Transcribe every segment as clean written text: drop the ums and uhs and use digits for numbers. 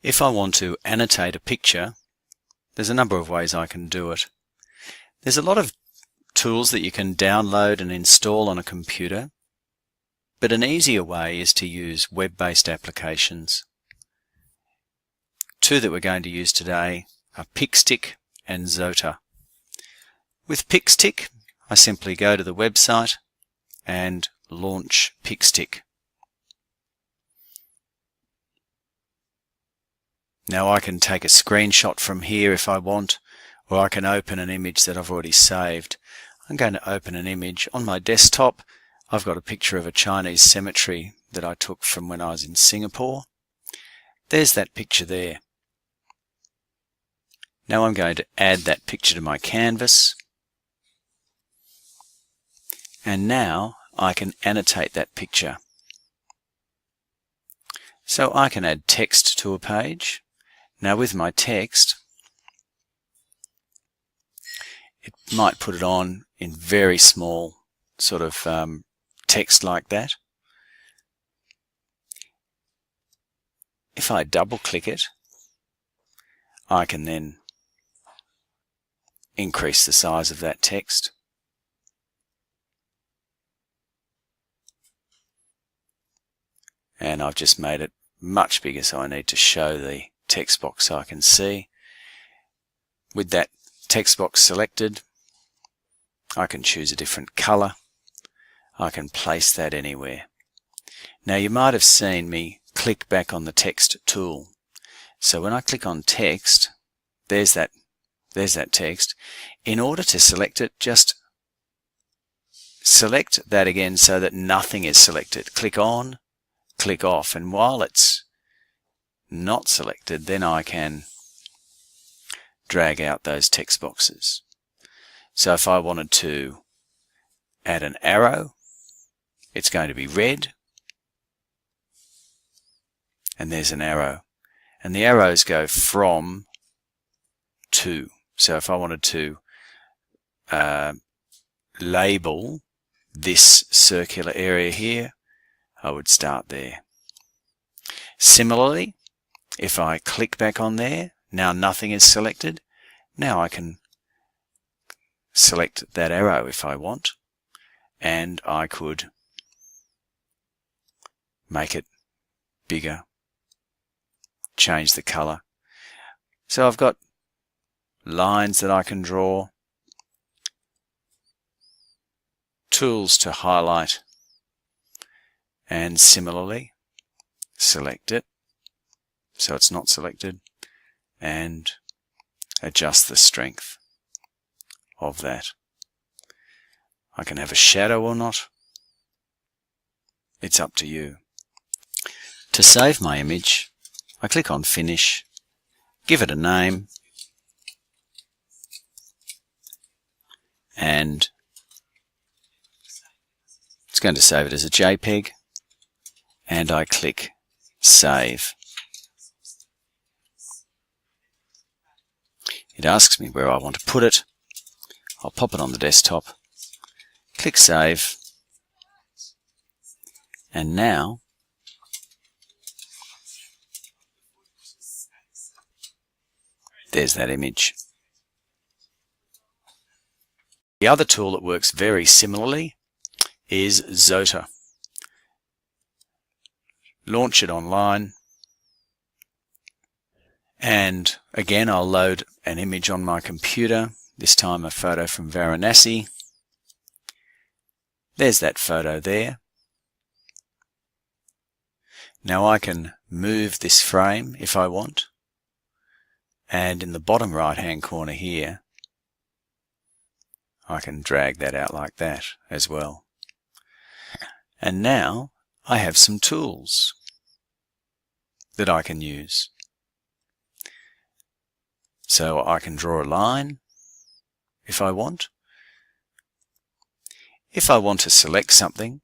If I want to annotate a picture, there's a number of ways I can do it. There's a lot of tools that you can download and install on a computer, but an easier way is to use web-based applications. Two that we're going to use today are Pixstick and Zota. With Pixstick, I simply go to the website and launch Pixstick. Now I can take a screenshot from here if I want, or I can open an image that I've already saved. I'm going to open an image. On my desktop, I've got a picture of a Chinese cemetery that I took from when I was in Singapore. There's that picture there. Now I'm going to add that picture to my canvas. And now I can annotate that picture. So I can add text to a page. Now with my text, it might put it on in very small sort of text like that. If I double click it, I can then increase the size of that text. And I've just made it much bigger, so I need to show the text box so I can see. With that text box selected, I can choose a different color. I can place that anywhere. Now you might have seen me click back on the text tool. So when I click on text, there's that text. In order to select it, just select that again so that nothing is selected. Click on, click off, and while it's not selected, then I can drag out those text boxes. So if I wanted to add an arrow, it's going to be red, and there's an arrow, and the arrows go from to. So if I wanted to label this circular area here, I would start there. Similarly, if I click back on there, now nothing is selected. Now I can select that arrow if I want, and I could make it bigger, change the color. So I've got lines that I can draw, tools to highlight, and similarly select it so it's not selected and adjust the strength of that. I can have a shadow or not. It's up to you. To save my image, I click on Finish, give it a name, and it's going to save it as a JPEG, and I click Save. It asks me where I want to put it. I'll pop it on the desktop, click Save, and now there's that image. The other tool that works very similarly is Zota. Launch it online, and again I'll load an image on my computer, this time a photo from Varanasi. There's that photo there. Now I can move this frame if I want, and in the bottom right hand corner here I can drag that out like that as well. And now I have some tools that I can use. So I can draw a line if I want. If I want to select something,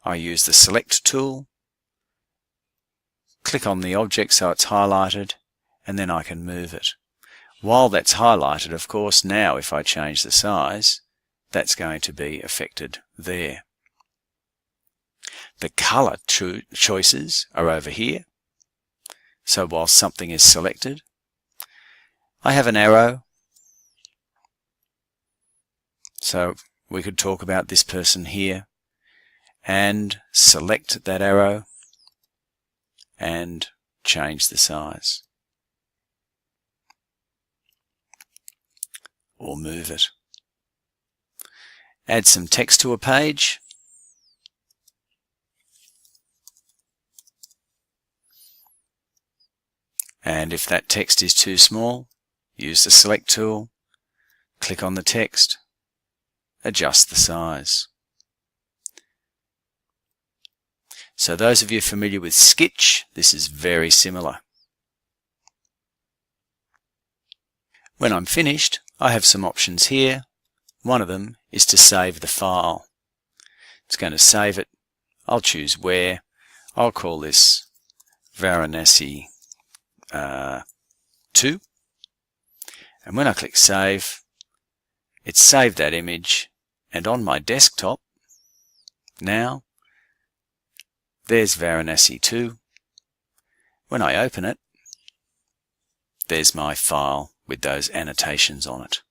I use the Select tool, click on the object so it's highlighted, and then I can move it. While that's highlighted, of course, now if I change the size, that's going to be affected there. The color choices are over here. So while something is selected, I have an arrow. So we could talk about this person here and select that arrow and change the size or move it. Add some text to a page. And if that text is too small, use the select tool, click on the text, adjust the size. So those of you familiar with Sketch, this is very similar. When I'm finished, I have some options here. One of them is to save the file. It's going to save it. I'll choose where. I'll call this Varanasi 2. And when I click save, it's saved that image, and on my desktop now there's Varanasi 2. When I open it, there's my file with those annotations on it.